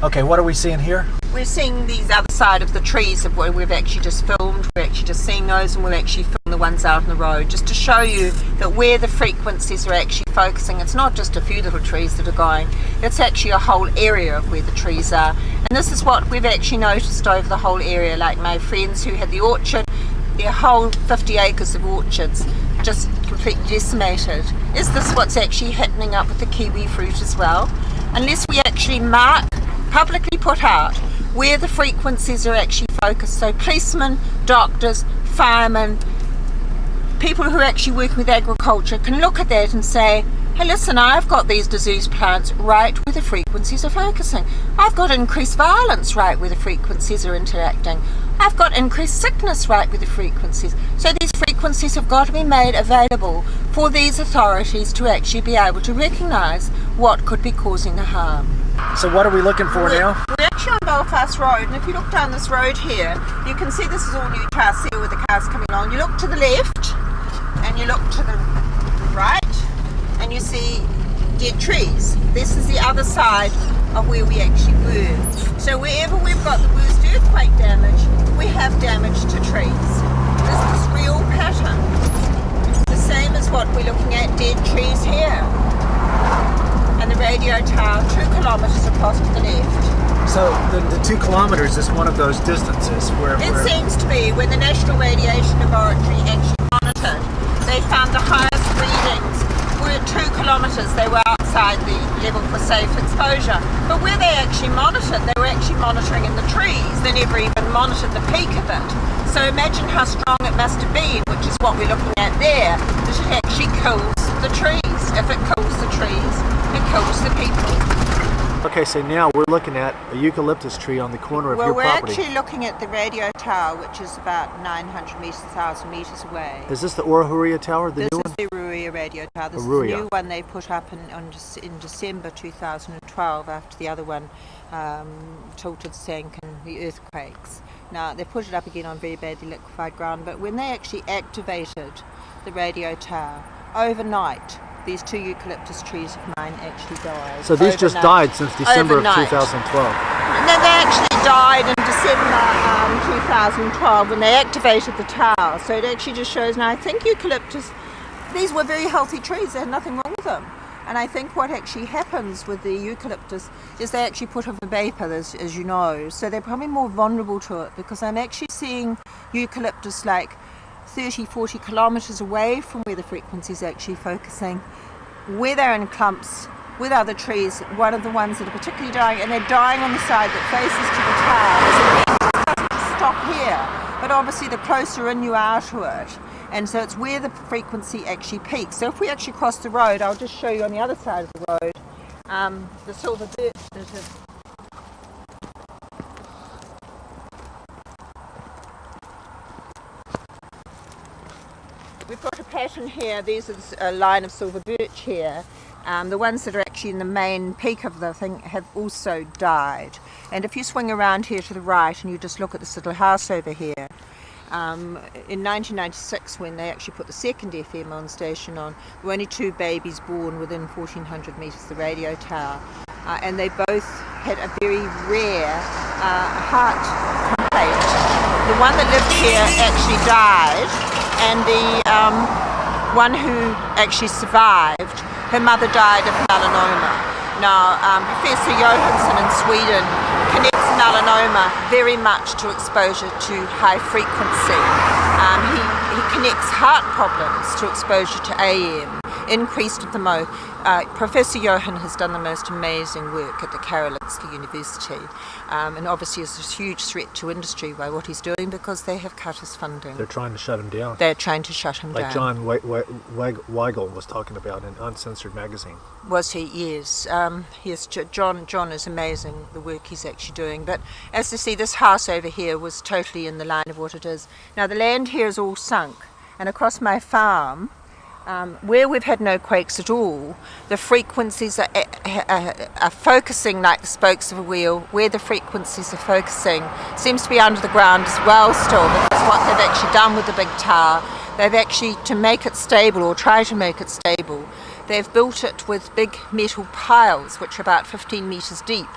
Okay, what are we seeing here? We're seeing these other side of the trees of where we've actually just filmed. We're actually just seeing those, and we've actually filmed the ones out on the road, just to show you that where the frequencies are actually focusing, it's not just a few little trees that are going, it's actually a whole area of where the trees are. And this is what we've actually noticed over the whole area. Like my friends who had the orchard, their whole 50 acres of orchards just completely decimated. Is this what's actually happening up with the kiwi fruit as well? Unless we actually mark, publicly put out where the frequencies are actually focused. So policemen, doctors, firemen, people who are actually working with agriculture can look at that and say, hey listen, I've got these disease plants right where the frequencies are focusing. I've got increased violence right where the frequencies are interacting. I've got increased sickness right with the frequencies. So these frequencies have got to be made available for these authorities to actually be able to recognise what could be causing the harm. So what are we looking for now? We're actually on Belfast Road, and if you look down this road here, you can see this is all new car seal with the cars coming along. You look to the left, and you look to the right, and you see dead trees. This is the other side of where we actually were. So wherever we've got the worst earthquake damage, we have damage to trees. This is this real pattern. The same as what we're looking at, dead trees here. And the radio tower 2 kilometres across to the left. So the 2 kilometres is one of those distances where... It seems to be. When the National Radiation Laboratory actually monitored, they found the highest readings were at 2 kilometres. They were outside the level for safe exposure. But where they actually monitored, they were actually monitoring in the trees. They never even monitored the peak of it. So imagine how strong it must have been, which is what we're looking at there, that it actually kills the trees. If it kills the trees, it kills the people. Okay, so now we're looking at a eucalyptus tree on the corner of your property. Well, we're actually looking at the radio tower, which is about 900 metres, 1,000 metres away. Is this the Urahuria Tower, the new one? This is the Urahuria radio tower. This is Urahuria. the new one they put up in December 2012 after the other one tilted, sank in the earthquakes. Now, they put it up again on very badly liquefied ground, but when they actually activated the radio tower, overnight, these 2 eucalyptus trees of mine actually died. So these just died since December Overnight. of 2012? No, they actually died in December 2012 when they activated the tower. So it actually just shows, now I think eucalyptus, these were very healthy trees, they had nothing wrong with them. And I think what actually happens with the eucalyptus is they actually put off a vapour, as you know, so they're probably more vulnerable to it, because I'm actually seeing eucalyptus like 30, 40 kilometres away from where the frequency is actually focusing, where they're in clumps with other trees. One of the ones that are particularly dying, and they're dying on the side that faces to the tower. So it doesn't just stop here, but obviously the closer in you are to it, and so it's where the frequency actually peaks. So if we actually cross the road, I'll just show you on the other side of the road, the silver birch that is. We've got a pattern here. These are a line of silver birch here. The ones that are actually in the main peak of the thing have also died. And if you swing around here to the right and you just look at this little house over here, in 1996, when they actually put the second FM on station on, there were only 2 babies born within 1,400 metres of the radio tower. And they both had a very rare heart complaint. The one that lived here actually died, and the one who actually survived, her mother died of melanoma. Now, Professor Johansson in Sweden connects melanoma very much to exposure to high frequency. He connects heart problems to exposure to AM, increased of the Professor Johan has done the most amazing work at the Karolinska University, and obviously is a huge threat to industry by what he's doing, because they have cut his funding. They're trying to shut him down. They're trying to shut him down. Like John Weigel was talking about in Uncensored magazine. Was he? Yes. Yes, John is amazing, the work he's actually doing. But as you see, this house over here was totally in the line of what it is. Now the land here is all sunk, and across my farm, where we've had no quakes at all, the frequencies are focusing like the spokes of a wheel. Where the frequencies are focusing seems to be under the ground as well still, because what they've actually done with the big tower, they've actually, to make it stable, or try to make it stable, they've built it with big metal piles which are about 15 metres deep,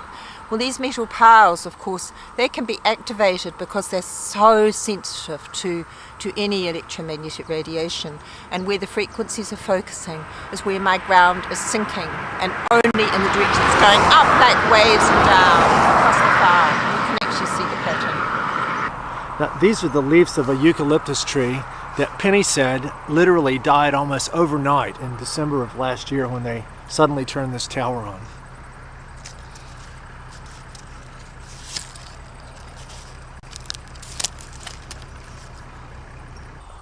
Well, these metal piles, of course, they can be activated because they're so sensitive to any electromagnetic radiation, and where the frequencies are focusing is where my ground is sinking, and only in the direction it's going up like waves and down across the farm. You can actually see the pattern. Now, these are the leaves of a eucalyptus tree that Penny said literally died almost overnight in December of last year when they suddenly turned this tower on.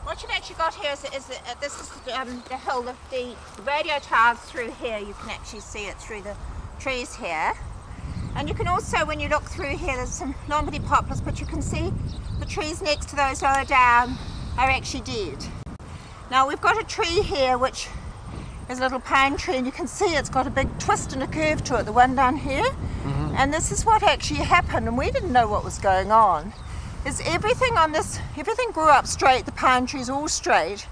What you've actually got here is this is the hill, the radio towers through here. You can actually see it through the trees here. And you can also, when you look through here, there's some Lombardy poplars, but you can see the trees next to those lower down are actually dead. Now we've got a tree here which is a little pine tree, and you can see it's got a big twist and a curve to it, the one down here. Mm-hmm. And this is what actually happened, and we didn't know what was going on. Is everything grew up straight, the pine trees all straight,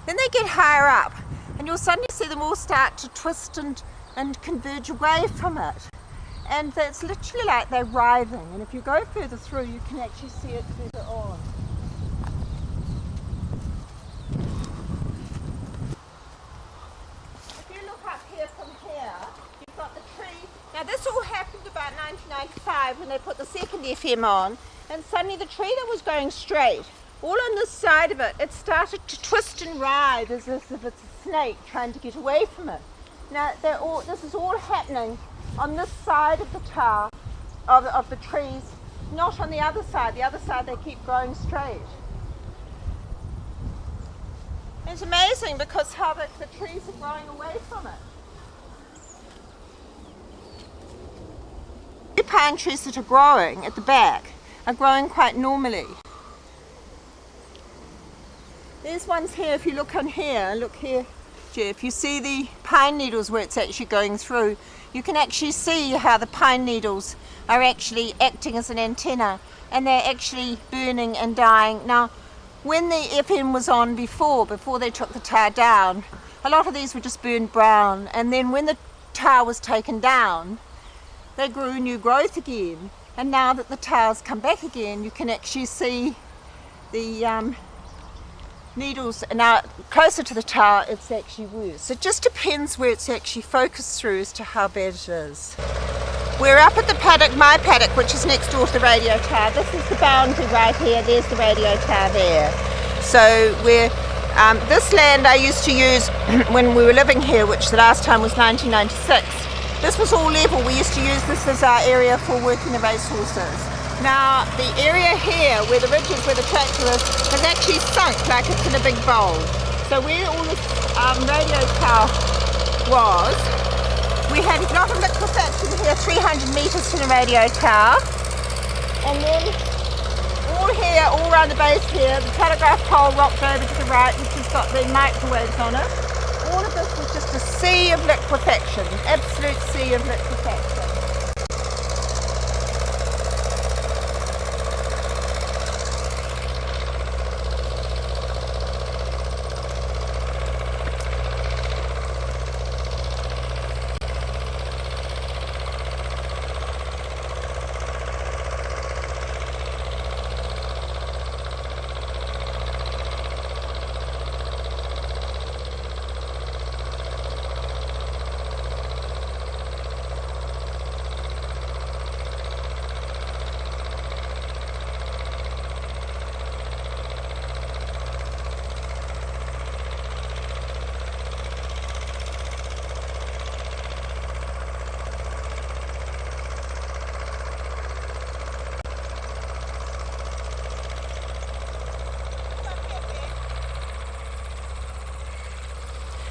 then they get higher up and you'll suddenly see them all start to twist and converge away from it, and it's literally like they're writhing, and if you go further through you can actually see it further on. If you look up here from here, you've got the tree. Now this all happened about 1995 when they put the second FM on, and suddenly the tree that was going straight, all on this side of it, it started to twist and writhe as if it's a snake trying to get away from it. Now this is all happening on this side of the tower, of the trees, not on the other side. The other side they keep growing straight. It's amazing because how the trees are growing away from it. The pine trees that are growing at the back are growing quite normally. There's ones here, if you look on here, look here, Jeff, you see the pine needles where it's actually going through. You can actually see how the pine needles are actually acting as an antenna, and they're actually burning and dying. Now, when the FM was on before they took the tower down, a lot of these were just burned brown, and then when the tower was taken down, they grew new growth again. And now that the tower's come back again, you can actually see the needles. Now, closer to the tower, it's actually worse. It just depends where it's actually focused through as to how bad it is. We're up at the paddock, my paddock, which is next door to the radio tower. This is the boundary right here. There's the radio tower there. So we're this land I used to use when we were living here, which the last time was 1996. This was all level. We used to use this as our area for working the racehorses. Now, the area here, where the ridge is, where the tractor is, has actually sunk like it's in a big bowl. So where all this radio tower was, we had a lot of liquefaction here, 300 metres from the radio tower. And then all here, all around the base here, the telegraph pole rocked over to the right, which has got the microwaves on it. All of this was just a sea of liquefaction, an absolute sea of liquefaction.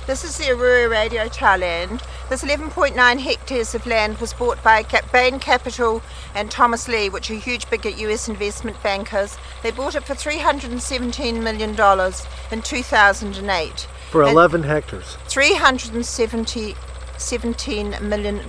This is the Aurora radio tower land. This 11.9 hectares of land was bought by Bain Capital and Thomas Lee, which are huge big US investment bankers. They bought it for $317 million in 2008. For 11 hectares. 370 $17 million,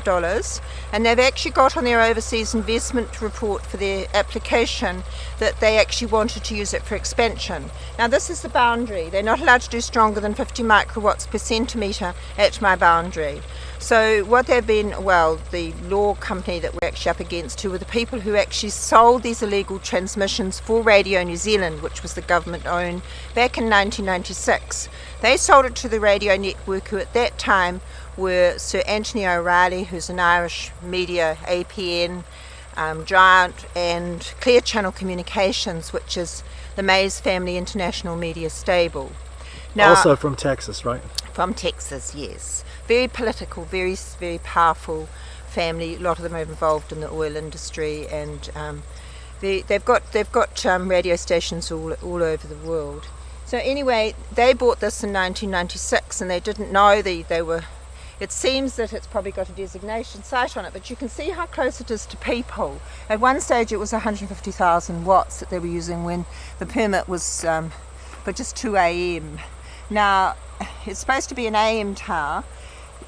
and they've actually got on their overseas investment report for their application that they actually wanted to use it for expansion. Now this is the boundary. They're not allowed to do stronger than 50 microwatts per centimetre at my boundary. So what they've been, well, the law company that we're actually up against, who were the people who actually sold these illegal transmissions for Radio New Zealand, which was the government owned, back in 1996. They sold it to the radio network, who at that time were Sir Anthony O'Reilly, who's an Irish media APN giant, and Clear Channel Communications, which is the Mays Family International Media Stable. Now, also from Texas, right? From Texas, yes. Very political, very, very powerful family. A lot of them are involved in the oil industry, and they've got radio stations all over the world. So anyway, they bought this in 1996, and they didn't know they were. It seems that it's probably got a designation site on it, but you can see how close it is to people. At one stage, it was 150,000 watts that they were using when the permit was for just 2 AM. Now, it's supposed to be an AM tower.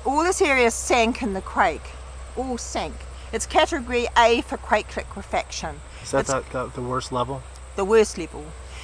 All this area sank in the quake. All sank. It's category A for quake liquefaction. Is that the worst level? The worst level.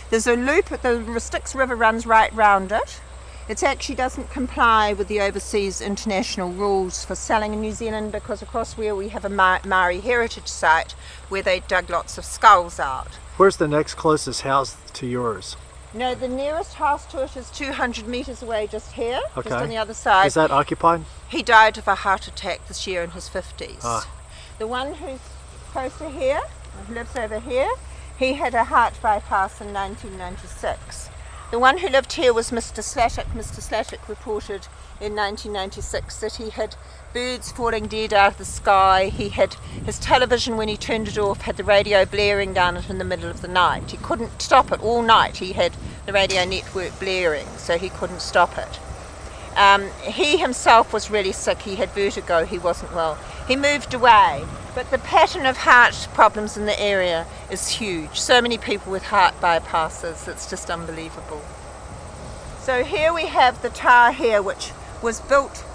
There's a loop, the Styx River runs right round it. It actually doesn't comply with the overseas international rules for selling in New Zealand, because across where we have a Maori heritage site where they dug lots of skulls out. Where's the next closest house to yours? No, the nearest house to it is 200 metres away, just here, okay. Just on the other side. Is that occupied? He died of a heart attack this year in his 50s. Ah. The one who's closer here, who lives over here, he had a heart bypass in 1996. The one who lived here was Mr. Slatic. Mr. Slatic reported in 1996 that he had birds falling dead out of the sky. He had his television, when he turned it off, had the radio blaring down it in the middle of the night. He couldn't stop it all night. He had the radio network blaring, so he couldn't stop it. He himself was really sick. He had vertigo. He wasn't well. He moved away. But the pattern of heart problems in the area is huge. So many people with heart bypasses. It's just unbelievable. So here we have the tower here, which was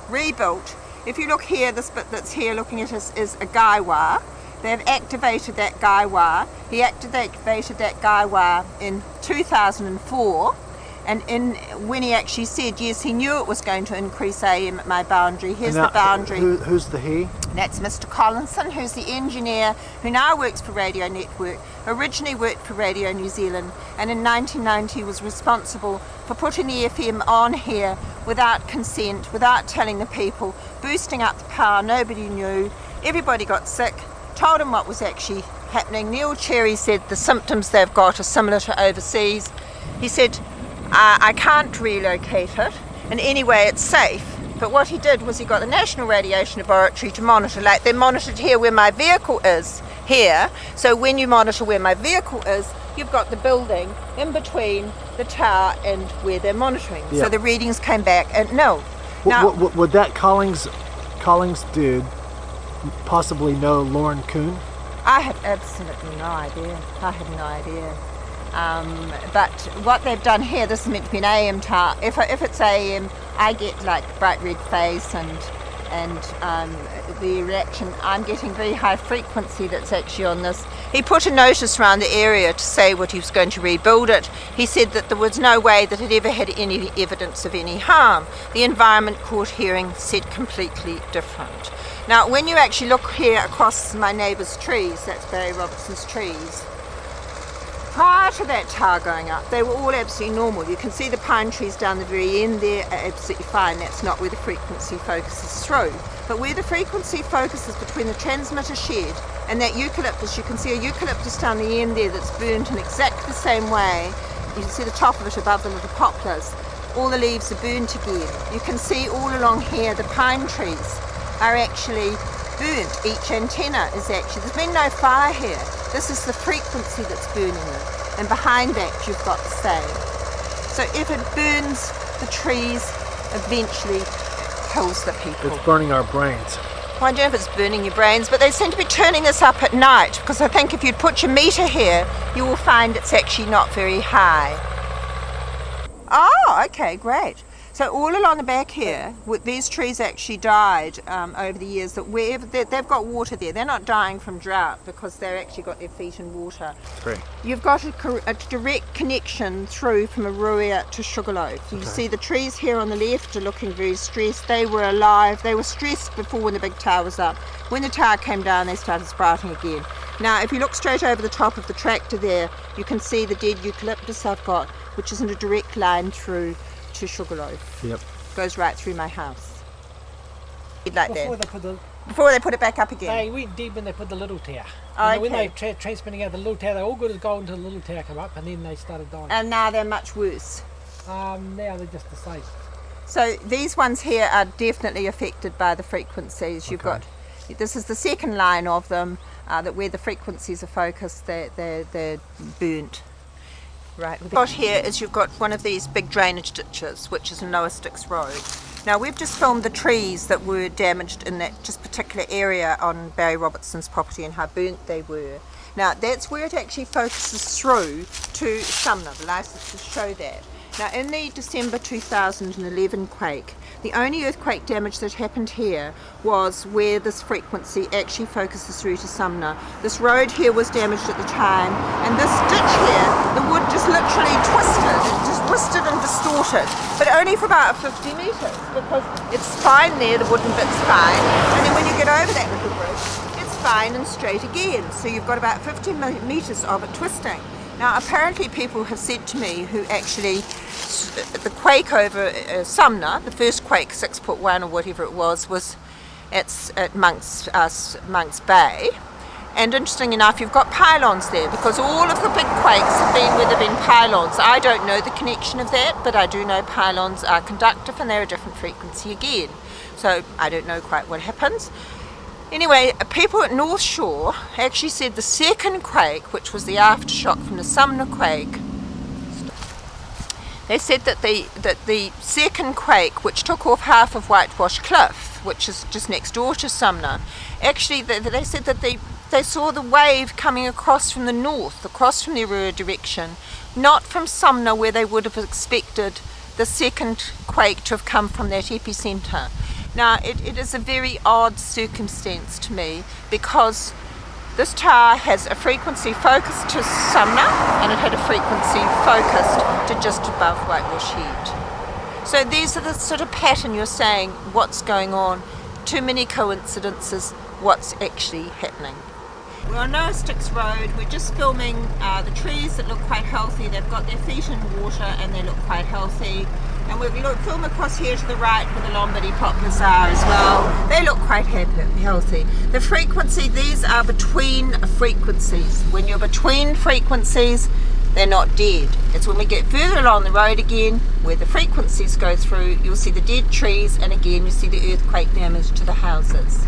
rebuilt. If you look here, this bit that's here looking at us is a guy wire. They've activated that guy wire. He activated that guy wire in 2004. And when he actually said, yes, he knew it was going to increase AM at my boundary. Here's the boundary. Who's the he? That's Mr. Collinson, who's the engineer who now works for Radio Network, originally worked for Radio New Zealand, and in 1990 was responsible for putting the FM on here without consent, without telling the people, boosting up the power. Nobody knew. Everybody got sick, told them what was actually happening. Neil Cherry said the symptoms they've got are similar to overseas. He said, I can't relocate it, and anyway it's safe. But what he did was he got the National Radiation Laboratory to monitor, like they monitored here where my vehicle is, here. So when you monitor where my vehicle is, you've got the building in between the tower and where they're monitoring. Yeah. So the readings came back and no. Now, would that Collings dude possibly know Lauren Kuhn? I have absolutely no idea. I have no idea. But what they've done here, this is meant to be an AM tower. If it's AM, I get like bright red face and the reaction. I'm getting very high frequency that's actually on this. He put a notice around the area to say what he was going to rebuild it. He said that there was no way that it ever had any evidence of any harm. The Environment Court hearing said completely different. Now, when you actually look here across my neighbour's trees, that's Barry Robertson's trees, prior to that tower going up, they were all absolutely normal. You can see the pine trees down the very end there are absolutely fine. That's not where the frequency focuses through. But where the frequency focuses between the transmitter shed and that eucalyptus, you can see a eucalyptus down the end there that's burnt in exactly the same way. You can see the top of it above the little poplars. All the leaves are burnt again. You can see all along here the pine trees are actually burnt. Each antenna is actually, there's been no fire here. This is the frequency that's burning them. And behind that you've got the same. So if it burns the trees, eventually kills the people. It's burning our brains. Well, I don't know if it's burning your brains, but they seem to be turning this up at night, because I think if you'd put your meter here, you will find it's actually not very high. Oh, okay, great. So all along the back here, these trees actually died over the years. That wherever they've got water there, they're not dying from drought because they've actually got their feet in water. Great. You've got a direct connection through from Arua to Sugarloaf. You see the trees here on the left are looking very stressed. They were alive. They were stressed before when the big tower was up. When the tower came down, they started sprouting again. Now, if you look straight over the top of the tractor there, you can see the dead eucalyptus I've got, which is in a direct line through to Sugarloaf. Yep. Goes right through my house. Like Before that. Before they put it back up again. they went deep when they put the little tower. Okay. When they transmitting out the little tower, they all good as gold until the little tower come up, and then they started dying. And now they're much worse. Now they're just the same. So these ones here are definitely affected by the frequencies. You've got, this is the second line of them, that where the frequencies are focused, they're burnt. Right. What you've got here is you've got one of these big drainage ditches, which is a Noah Sticks Road. Now we've just filmed the trees that were damaged in that just particular area on Barry Robertson's property and how burnt they were. Now that's where it actually focuses through to Sumner. The license to show that. Now in the December 2011 quake, the only earthquake damage that happened here was where this frequency actually focuses through to Sumner. This road here was damaged at the time, and this ditch here, the wood just literally twisted. It just twisted and distorted, but only for about 50 metres, because it's fine there, the wooden bit's fine, and then when you get over that little bridge, it's fine and straight again. So you've got about 50 metres of it twisting. Now apparently people have said to me who actually, the quake over Sumner, the first quake, 6.1 or whatever it was at Monks Bay. And interesting enough, you've got pylons there, because all of the big quakes have been where there have been pylons. I don't know the connection of that, but I do know pylons are conductive and they're a different frequency again. So I don't know quite what happens. Anyway, people at North Shore actually said the second quake, which was the aftershock from the Sumner quake, they said that the second quake, which took off half of Whitewash Cliff, which is just next door to Sumner, actually they said that they saw the wave coming across from the north, across from the Arua direction, not from Sumner where they would have expected the second quake to have come from that epicentre. Now, it is a very odd circumstance to me, because this tower has a frequency focused to Sumner and it had a frequency focused to just above Whitewash Head. So these are the sort of pattern you're saying, what's going on, too many coincidences, what's actually happening. We're on Noah Sticks Road. We're just filming the trees that look quite healthy. They've got their feet in water and they look quite healthy. And we'll film across here to the right where the Lombardy poplars are as well. They look quite healthy. The frequency, these are between frequencies. When you're between frequencies, they're not dead. It's when we get further along the road again, where the frequencies go through, you'll see the dead trees, and again you see the earthquake damage to the houses.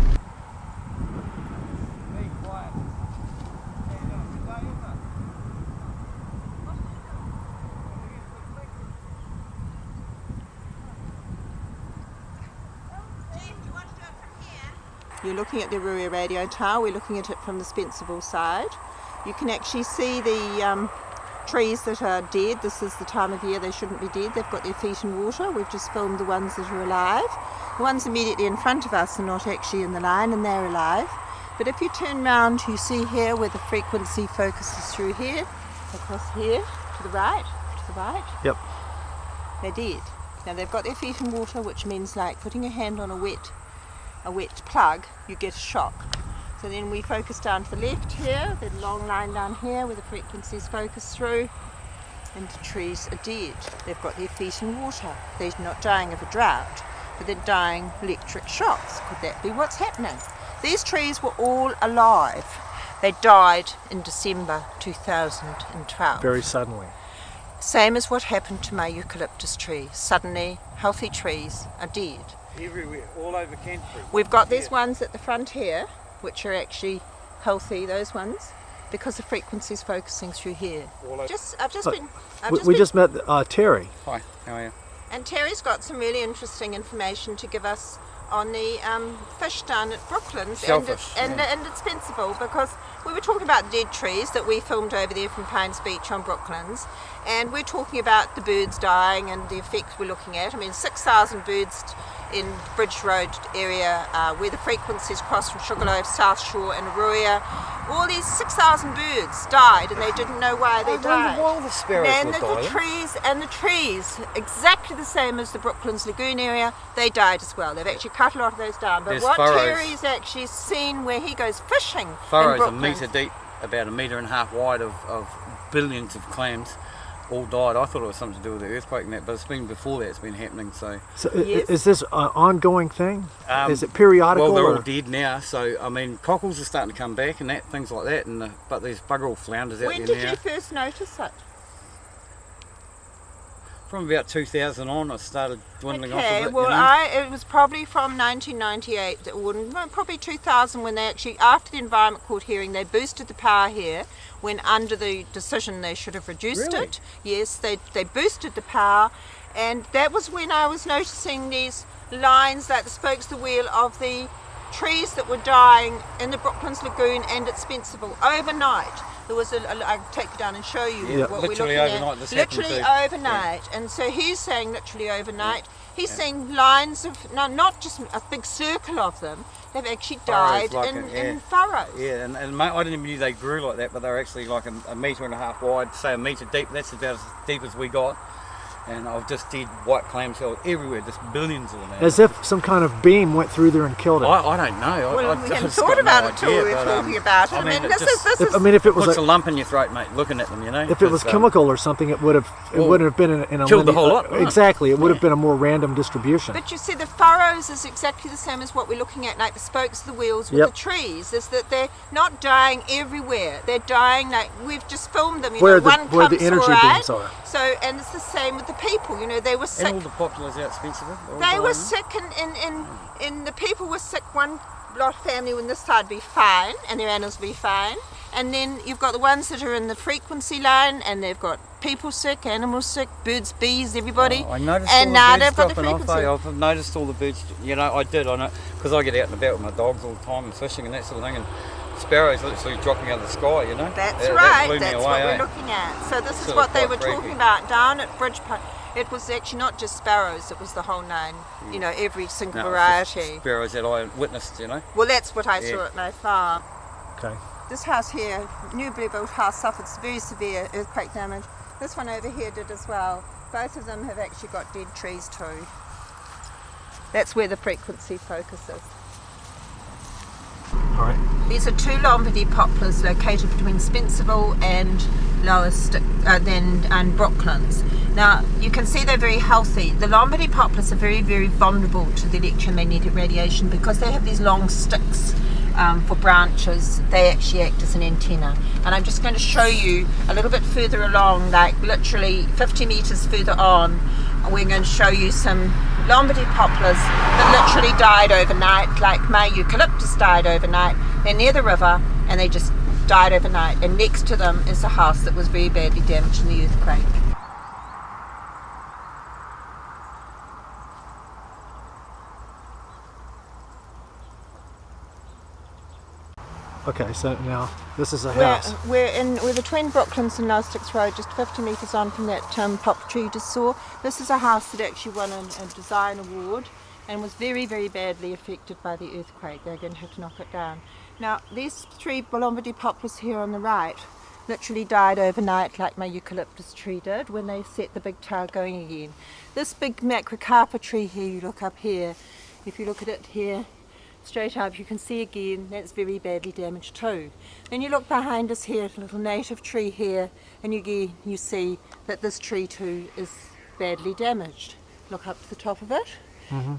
You're looking at the Arua radio tower. We're looking at it from the Spencerville side. You can actually see the trees that are dead. This is the time of year they shouldn't be dead. They've got their feet in water. We've just filmed the ones that are alive. The ones immediately in front of us are not actually in the line, and they're alive. But if you turn round, you see here where the frequency focuses through here, across here, to the right. Yep. They're dead. Now they've got their feet in water, which means like putting your hand on a wet plug, you get a shock. So then we focus down to the left here, the long line down here where the frequencies focus through, and the trees are dead. They've got their feet in water. They're not dying of a drought, but they're dying electric shocks. Could that be what's happening? These trees were all alive. They died in December 2012. Very suddenly. Same as what happened to my eucalyptus tree. Suddenly, healthy trees are dead. Everywhere, all over Canterbury. We've got these ones at the front here, which are actually healthy, those ones, because the frequency's focusing through here. We just met Terry. Hi, how are you? And Terry's got some really interesting information to give us on the fish down at Brooklands, Shellfish, and it's Spencerville, because we were talking about dead trees that we filmed over there from Pines Beach on Brooklands, and we're talking about the birds dying and the effects we're looking at. I mean, 6,000 birds in Bridge Road area where the frequencies cross from Sugarloaf, South Shore and Arroya. All these 6,000 birds died, and they didn't know why they died. Why the sparrows And were the trees, exactly the same as the Brooklands Lagoon area, they died as well. They've actually cut a lot of those down. But There's what furrows. Terry's actually seen where he goes fishing in Furrows a Brooklands, metre deep, about 1.5 metres wide of billions of clams all died. I thought it was something to do with the earthquake and that, but it's been before that it's been happening. So Yes. Is this an ongoing thing? Is it periodical? well, they're or? all dead now. So I mean, cockles are starting to come back and that, things like that. And but there's bugger all flounders out when there did now. you first notice it? From about 2000 on, I started dwindling off Okay, of it. well, you know? it was probably from 1998, or probably 2000, when they actually, after the Environment Court hearing, they boosted the power here, when under the decision they should have reduced Really? it. Yes, they boosted the power, and that was when I was noticing these lines, like the spokes of the wheel of the trees that were dying in the Brooklands Lagoon and at Spencerville overnight. There was I can take you down and show you Yeah, what we're literally looking overnight at. this happened Literally too. overnight, and so he's saying literally overnight. He's saying lines of not just a big circle of them. They've actually died Furrows, like in furrows. Yeah, and mate, I didn't even know they grew like that, but they're actually like 1.5 metres wide, say 1 metre deep. That's about as deep as we got. And I've just did white clamshell everywhere, just billions of them. As if some kind of beam went through there and killed it. I don't know. Well, I we hadn't just thought got about no it till we idea, were but, talking about it. I mean, it this just is I mean, if it was puts a a, lump in your throat, mate, looking at them, you know. if it was chemical or something, it wouldn't have been in a killed the whole lot, wouldn't it? Exactly, it would have been a more random distribution. But you see, the furrows is exactly the same as what we're looking at, like the spokes of the wheels with Yep. the trees. Is that they're not dying everywhere? They're dying like we've just filmed them. You Where know, the- one where the clump's energy all right. beams are. So, and it's the same with the people. You know, they were sick. And all the populace out Spencerville. They were sick, and the people were sick. One lot of family on this side be fine, and their animals be fine. And then you've got the ones that are in the frequency line, and they've got people sick, animals sick, birds, bees, everybody. I noticed and all now the they've birds got the dropping off. frequency. I've noticed all the birds. You know, I know, because I get out and about with my dogs all the time and fishing and that sort of thing. And sparrows literally dropping out of the sky. You know. That's That right. blew me That's away, what eh? we're looking at. So this is Sort of what they were quite freaky. talking about down at Bridgeport. It was actually not just sparrows. It was the whole nine. You know, every single No, it's just variety. sparrows that I witnessed. You know. Well, that's what I saw Yeah. at my farm. Okay. This house here, newly built house, suffered very severe earthquake damage. This one over here did as well. Both of them have actually got dead trees too. That's where the frequency focuses. All right. These are two Lombardy poplars located between Spencerville and and Brooklands. Now you can see they're very healthy. The Lombardy poplars are very, very vulnerable to the electromagnetic radiation because they have these long sticks for branches. They actually act as an antenna. And I'm just going to show you a little bit further along, like literally 50 metres further on, we're going to show you some Lombardy poplars that literally died overnight, like my eucalyptus died overnight. They're near the river and they just died overnight, and next to them is a house that was very badly damaged in the earthquake. Okay, so now this is a house. We're between Brooklands and Loustics Road, just 50 metres on from that poplar tree you just saw. This is a house that actually won a design award and was very, very badly affected by the earthquake. They're going to have to knock it down. Now, these three Lombardy poplars here on the right literally died overnight, like my eucalyptus tree did when they set the big tower going again. This big macrocarpa tree here, you look up here, if you look at it here straight up, you can see again that's very badly damaged too. Then you look behind us here, a little native tree here, and you see that this tree too is badly damaged. Look up to the top of it.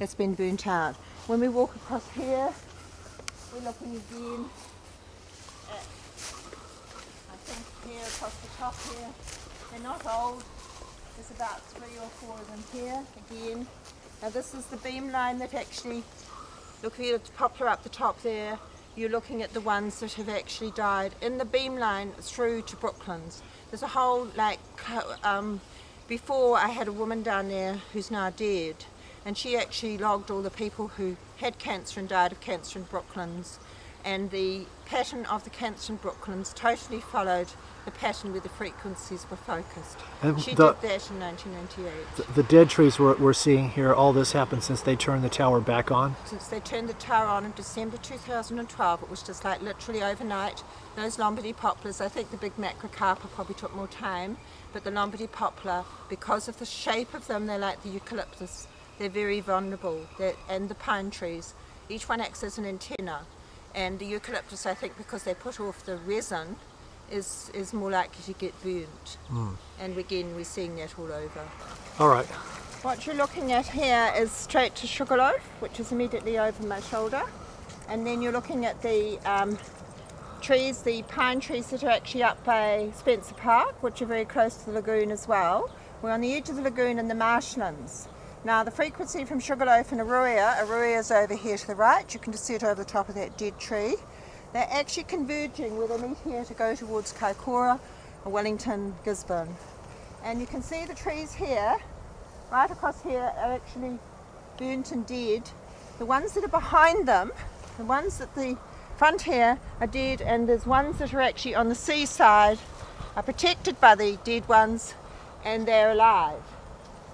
It's been burnt out. When we walk across here, we're looking again at, I think here across the top here, they're not old, there's about 3 or 4 of them here again. Now this is the beam line that actually, look at the poplar up the top there, you're looking at the ones that have actually died in the beam line through to Brooklands. There's a whole, like, before I had a woman down there who's now dead, and she actually logged all the people who had cancer and died of cancer in Brooklands, and the pattern of the cancer in Brooklands totally followed the pattern where the frequencies were focused. And She did that in 1998. The dead trees we're seeing here, all this happened since they turned the tower back on? Since they turned the tower on in December 2012, it was just like literally overnight. Those Lombardy poplars, I think the big macrocarpa probably took more time, but the Lombardy poplar, because of the shape of them, they're like the eucalyptus. They're very vulnerable, and the pine trees. Each one acts as an antenna. And the eucalyptus, I think, because they put off the resin, is more likely to get burnt. And again, we're seeing that all over. All right. What you're looking at here is straight to Sugarloaf, which is immediately over my shoulder. And then you're looking at the trees, the pine trees that are actually up by Spencer Park, which are very close to the lagoon as well. We're on the edge of the lagoon in the marshlands. Now the frequency from Sugarloaf and Aruya's over here to the right. You can just see it over the top of that dead tree. They're actually converging where they meet here to go towards Kaikoura, Wellington, Gisborne. And you can see the trees here, right across here, are actually burnt and dead. The ones that are behind them, the ones at the front here are dead, and there's ones that are actually on the seaside, are protected by the dead ones, and they're alive.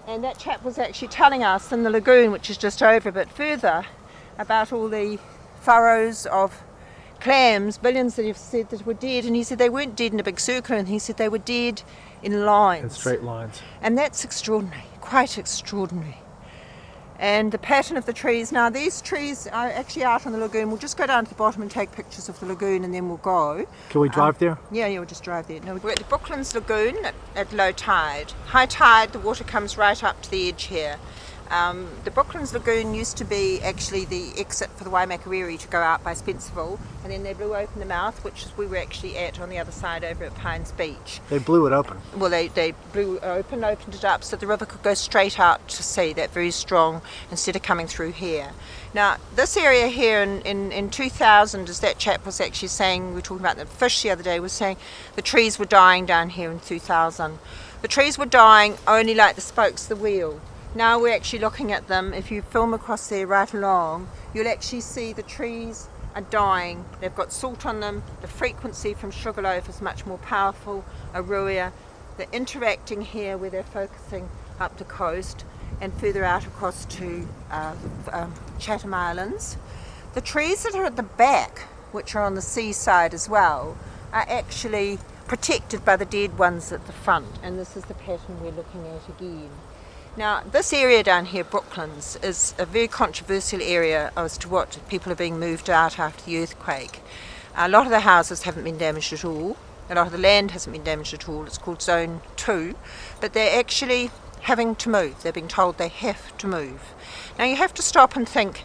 And that chap was actually telling us in the lagoon, which is just over a bit further, about all the furrows of clams, billions that have said that were dead, and he said they weren't dead in a big circle, and he said they were dead in lines. In straight lines. And that's extraordinary, quite extraordinary. And the pattern of the trees, now these trees are actually out on the lagoon. We'll just go down to the bottom and take pictures of the lagoon, and then we'll go. Can we drive there? Yeah, we'll just drive there. No, we're at the Brooklands Lagoon at low tide. High tide, the water comes right up to the edge here. The Brooklands Lagoon used to be actually the exit for the Waimakariri to go out by Spencerville, and then they blew open the mouth, which is where we're actually at on the other side over at Pines Beach. They blew it open. Well, they opened it up so the river could go straight out to sea, that very strong, instead of coming through here. Now, this area here in 2000, as that chap was actually saying, we were talking about the fish the other day, was saying the trees were dying down here in 2000. The trees were dying only like the spokes of the wheel. Now we're actually looking at them. If you film across there right along, you'll actually see the trees are dying. They've got salt on them. The frequency from Sugarloaf is much more powerful. Aruya, they're interacting here where they're focusing up the coast and further out across to Chatham Islands. The trees that are at the back, which are on the seaside as well, are actually protected by the dead ones at the front, and this is the pattern we're looking at again. Now, this area down here, Brooklands, is a very controversial area as to what people are being moved out after the earthquake. A lot of the houses haven't been damaged at all. A lot of the land hasn't been damaged at all. It's called Zone 2. But they're actually having to move. They're being told they have to move. Now, you have to stop and think,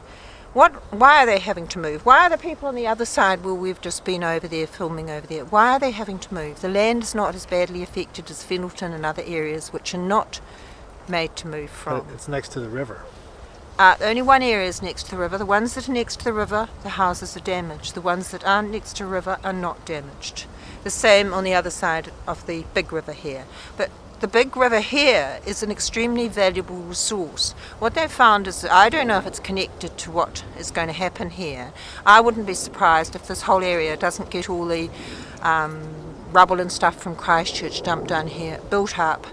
why are they having to move? Why are the people on the other side, well, we've just been over there, filming over there, why are they having to move? The land is not as badly affected as Fenelton and other areas which are not made to move from. It's next to the river. Only one area is next to the river. The ones that are next to the river, the houses are damaged. The ones that aren't next to the river are not damaged. The same on the other side of the big river here. But the big river here is an extremely valuable resource. What they've found is, I don't know if it's connected to what is going to happen here. I wouldn't be surprised if this whole area doesn't get all the rubble and stuff from Christchurch dumped down here, built up.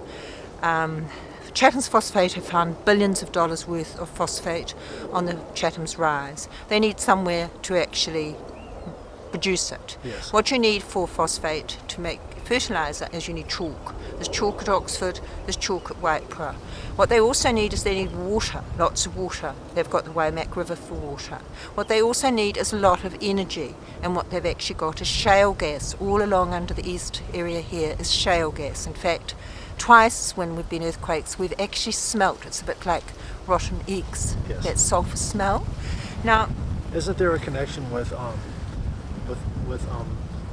Chatham's Phosphate have found billions of dollars worth of phosphate on the Chatham's Rise. They need somewhere to actually produce it. Yes. What you need for phosphate to make fertiliser is you need chalk. There's chalk at Oxford, there's chalk at Waipara. What they also need is they need water, lots of water. They've got the Waimak River for water. What they also need is a lot of energy, and what they've actually got is shale gas. All along under the east area here is shale gas. In fact, twice when we've been earthquakes, we've actually smelt. It's a bit like rotten eggs, Yes. that sulphur smell. Now, Isn't there a connection with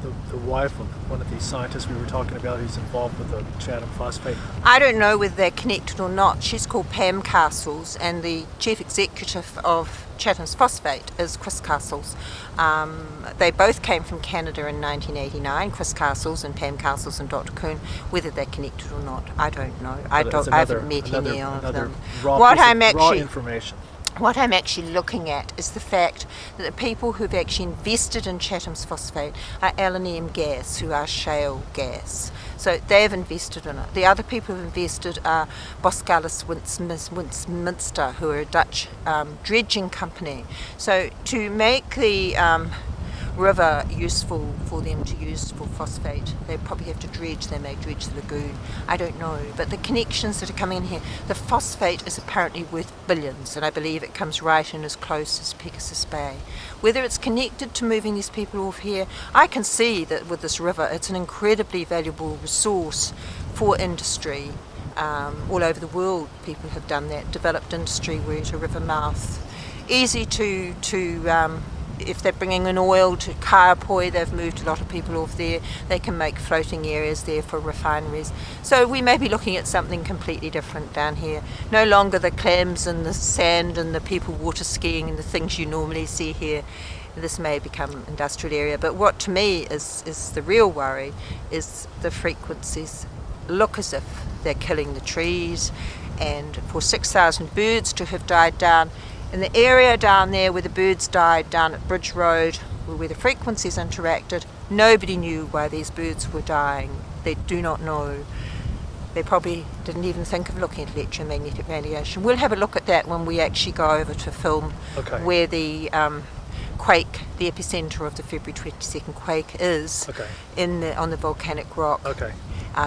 the wife of one of these scientists we were talking about who's involved with the Chatham phosphate? I don't know whether they're connected or not. She's called Pam Castles, and the chief executive of Chatham's phosphate is Chris Castles. They both came from Canada in 1989, Chris Castles and Pam Castles and Dr. Kuhn. Whether they're connected or not, I don't know. I haven't met any of them. Raw information. What I'm actually looking at is the fact that the people who've actually invested in Chatham's phosphate are L&M Gas, who are shale gas. So they've invested in it. The other people who've invested are Boskalis Winsminster, who are a Dutch dredging company. So to make the river useful for them to use for phosphate, they probably have to dredge. They may dredge the lagoon. I don't know. But the connections that are coming in here, the phosphate is apparently worth billions, and I believe it comes right in as close as Pegasus Bay. Whether it's connected to moving these people off here, I can see that with this river, it's an incredibly valuable resource for industry. All over the world, people have done that, developed industry where at a river mouth. Easy to if they're bringing in oil to Kaiapoi, they've moved a lot of people off there. They can make floating areas there for refineries. So we may be looking at something completely different down here. No longer the clams and the sand and the people water skiing and the things you normally see here. This may become an industrial area. But what to me is the real worry is the frequencies look as if they're killing the trees, and for 6,000 birds to have died down in the area down there where the birds died down at Bridge Road, where the frequencies interacted, nobody knew why these birds were dying. They do not know. They probably didn't even think of looking at electromagnetic radiation. We'll have a look at that when we actually go over to film where the quake, the epicenter of the February 22nd quake is on the volcanic rock.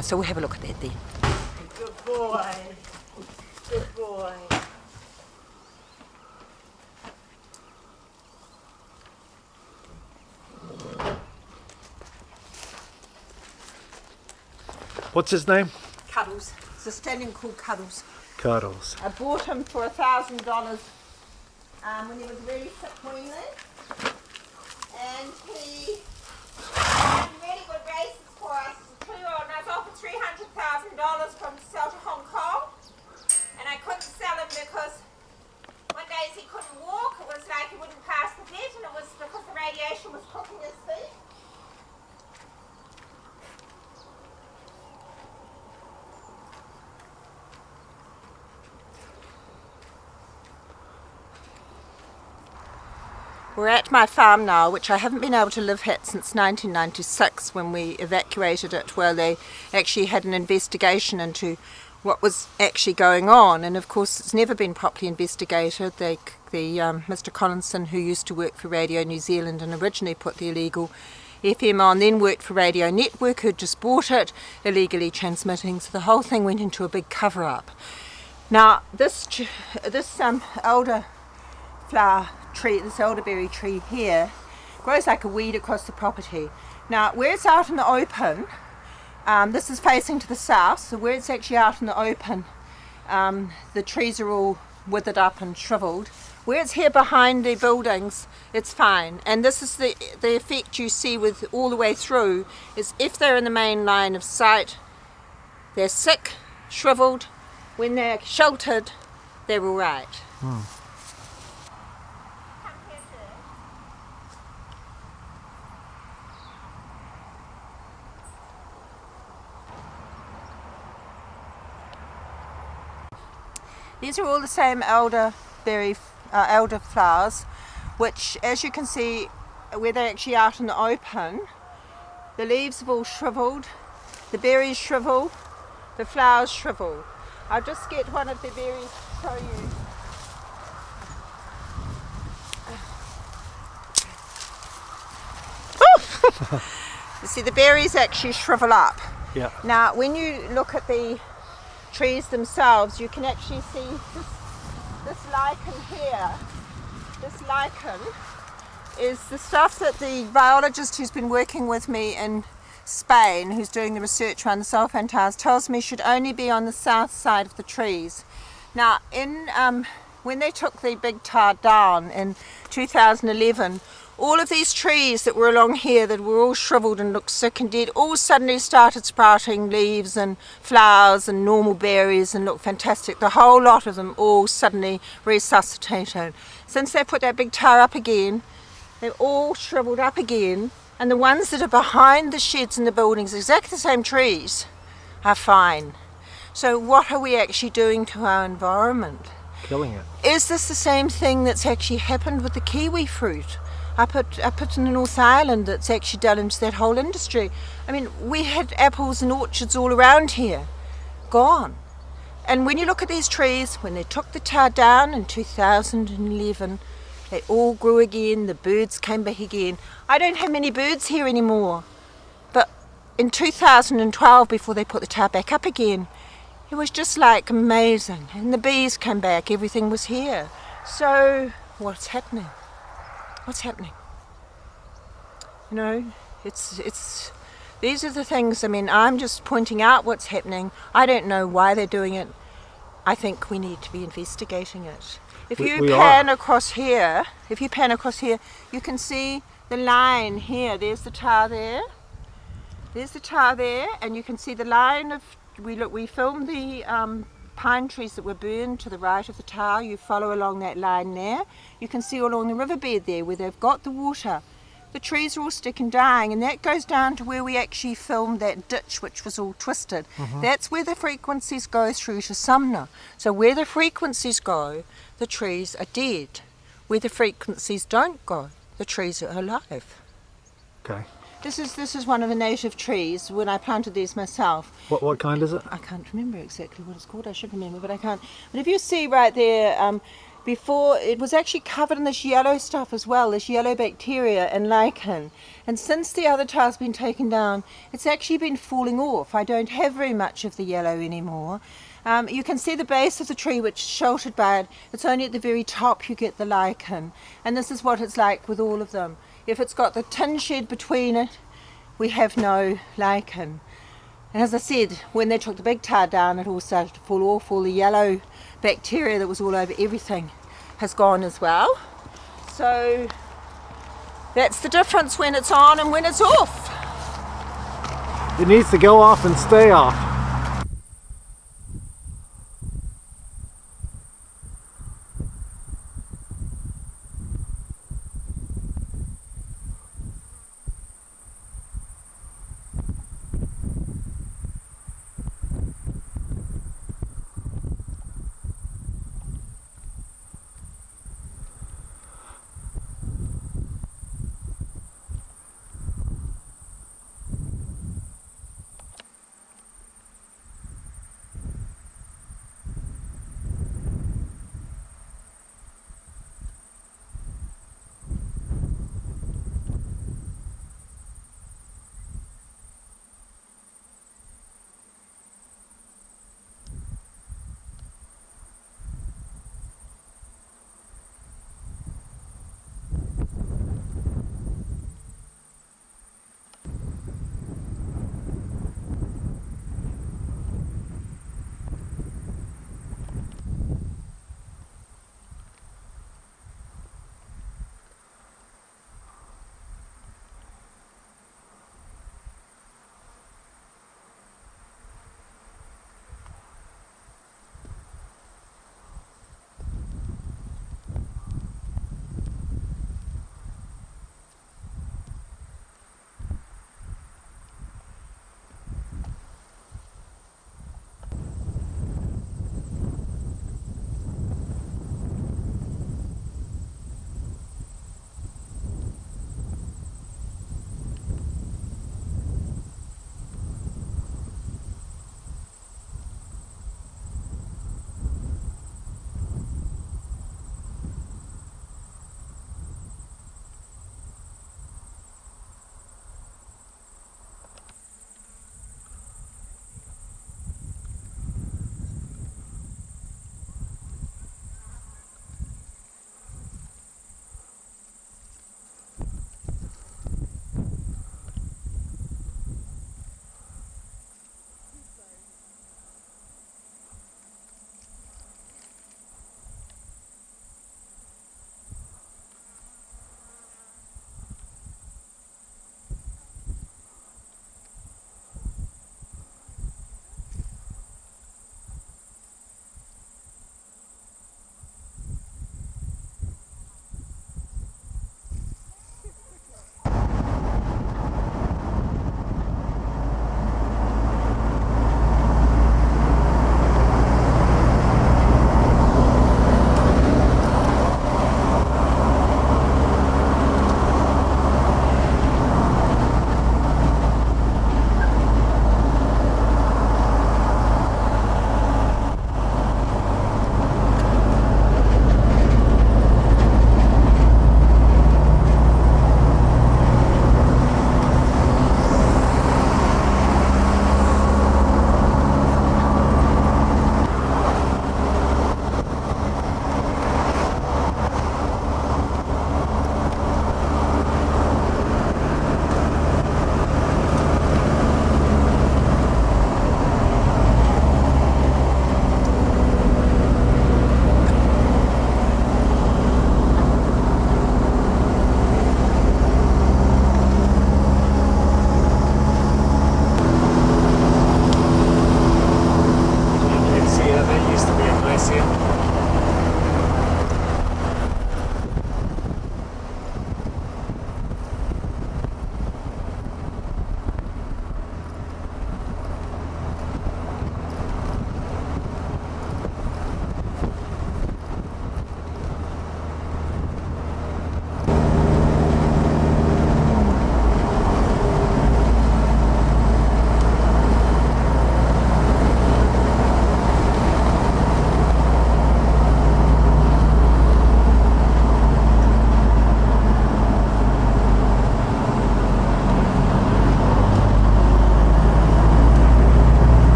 So we'll have a look at that then. Good boy. Good boy. What's his name? Cuddles. It's a stallion called Cuddles. Cuddles. I bought him for $1,000 when he was really sick weanling, and he had really good races for us. 2-year-old, and I was offered $300,000 for him to sell to Hong Kong, and I couldn't sell him because one day he couldn't walk. It was like he wouldn't pass the vet, and it was because the radiation was cooking his feet. We're at my farm now, which I haven't been able to live at since 1996, when we evacuated it, where they actually had an investigation into what was actually going on. And of course it's never been properly investigated. Mr. Collinson, who used to work for Radio New Zealand and originally put the illegal FM on, then worked for Radio Network, who'd just bought it, illegally transmitting. So the whole thing went into a big cover-up. Now this elderflower tree, this elderberry tree here, grows like a weed across the property. Now where it's out in the open, this is facing to the south, so where it's actually out in the open, the trees are all withered up and shriveled. Where it's here behind the buildings, it's fine. And this is the effect you see with all the way through, is if they're in the main line of sight, they're sick, shriveled. When they're sheltered, they're all right. These are all the same elder flowers, which, as you can see, where they're actually out in the open, the leaves have all shriveled, the berries shrivel, the flowers shrivel. I'll just get one of the berries to show you. You see, the berries actually shrivel up. Yeah. Now, when you look at the trees themselves, you can actually see this lichen here. This lichen is the stuff that the biologist who's been working with me in Spain, who's doing the research around the sulfan towers, tells me should only be on the south side of the trees. Now, when they took the big tower down in 2011, all of these trees that were along here that were all shriveled and looked sick and dead all suddenly started sprouting leaves and flowers and normal berries and looked fantastic. The whole lot of them all suddenly resuscitated. Since they put that big tower up again, they've all shriveled up again, and the ones that are behind the sheds and the buildings, exactly the same trees, are fine. So what are we actually doing to our environment? Killing it. Is this the same thing that's actually happened with the kiwi fruit up in the North Island that's actually done into that whole industry? I mean, we had apples and orchards all around here, gone. And when you look at these trees, when they took the tower down in 2011, they all grew again, the birds came back again. I don't have many birds here anymore. But in 2012, before they put the tower back up again, it was just like amazing. And the bees came back, everything was here. So what's happening? What's happening? You know, it's these are the things, I mean, I'm just pointing out what's happening. I don't know why they're doing it. I think we need to be investigating it. If you pan across here, you can see the line here. There's the tower there. There's the tower there, and you can see the line of, we filmed the pine trees that were burned to the right of the tower. You follow along that line there. You can see along the riverbed there where they've got the water. The trees are all sick and dying, and that goes down to where we actually filmed that ditch which was all twisted. That's where the frequencies go through to Sumner. So where the frequencies go, the trees are dead. Where the frequencies don't go, the trees are alive. Okay. This is one of the native trees when I planted these myself. What kind is it? I can't remember exactly what it's called. I should remember, but I can't. But if you see right there, before it was actually covered in this yellow stuff as well, this yellow bacteria and lichen. And since the other tile's been taken down, it's actually been falling off. I don't have very much of the yellow anymore. You can see the base of the tree which is sheltered by it. It's only at the very top you get the lichen. And this is what it's like with all of them. If it's got the tin shed between it, we have no lichen. And as I said, when they took the big tower down, it all started to fall off. All the yellow bacteria that was all over everything has gone as well. So that's the difference when it's on and when it's off. It needs to go off and stay off.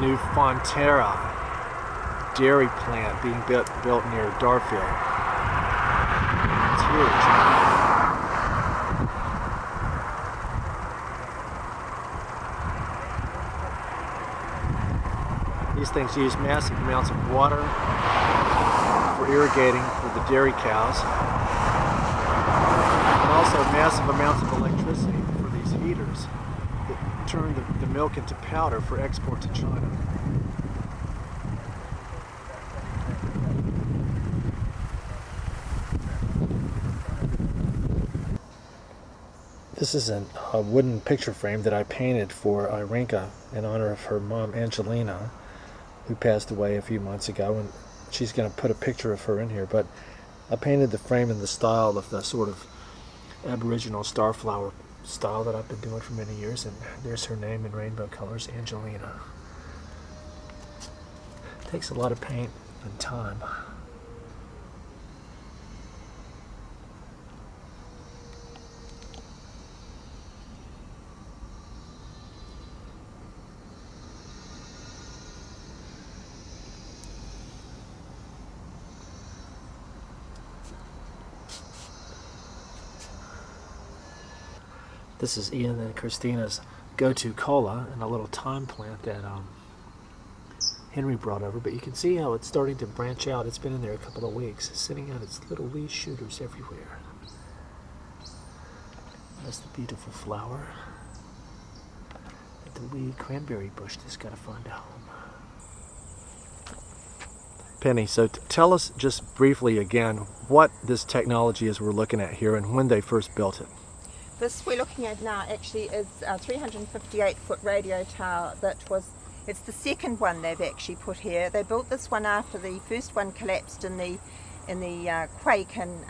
new Fonterra dairy plant being built near Darfield. It's huge. These things use massive amounts of water for irrigating for the dairy cows, and also massive amounts of electricity for these heaters that turn the milk into powder for export to China. This is a wooden picture frame that I painted for Irinka in honor of her mom, Angelina, who passed away a few months ago, and she's going to put a picture of her in here. But I painted the frame in the style of the sort of Aboriginal starflower style that I've been doing for many years, and there's her name in rainbow colors, Angelina. It takes a lot of paint and time. This is Ian and Christina's go-to cola and a little thyme plant that Henry brought over. But you can see how it's starting to branch out. It's been in there a couple of weeks, sending out its little wee shooters everywhere. That's the beautiful flower. And the wee cranberry bush that's got to find a home. Penny, so tell us just briefly again what this technology is we're looking at here and when they first built it. This we're looking at now actually is a 358-foot radio tower it's the second one they've actually put here. They built this one after the first one collapsed in the quake, and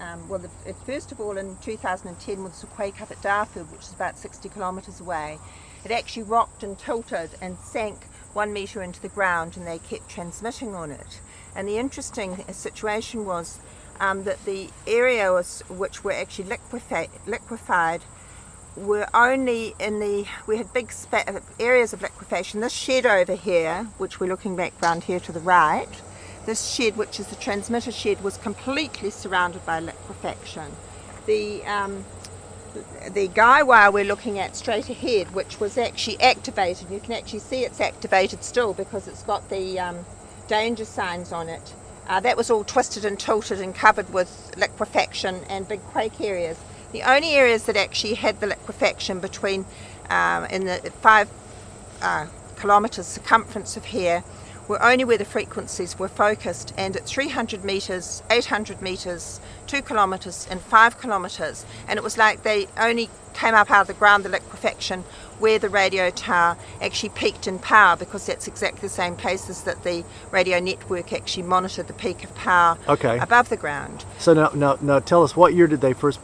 first of all in 2010 was a quake up at Darfield, which is about 60 kilometres away. It actually rocked and tilted and sank 1 metre into the ground, and they kept transmitting on it. And the interesting situation was that the areas which were actually liquefied were only we had big areas of liquefaction. This shed over here, which we're looking back round here to the right, this shed, which is the transmitter shed, was completely surrounded by liquefaction. The guy wire we're looking at straight ahead, which was actually activated, you can actually see it's activated still because it's got the danger signs on it. That was all twisted and tilted and covered with liquefaction and big quake areas. The only areas that actually had the liquefaction between in the 5 kilometres circumference of here were only where the frequencies were focused, and at 300 metres, 800 metres, 2 kilometres and 5 kilometres, and it was like they only came up out of the ground, the liquefaction, where the radio tower actually peaked in power, because that's exactly the same places that the radio network actually monitored the peak of power above the ground. So now tell us, what year did they put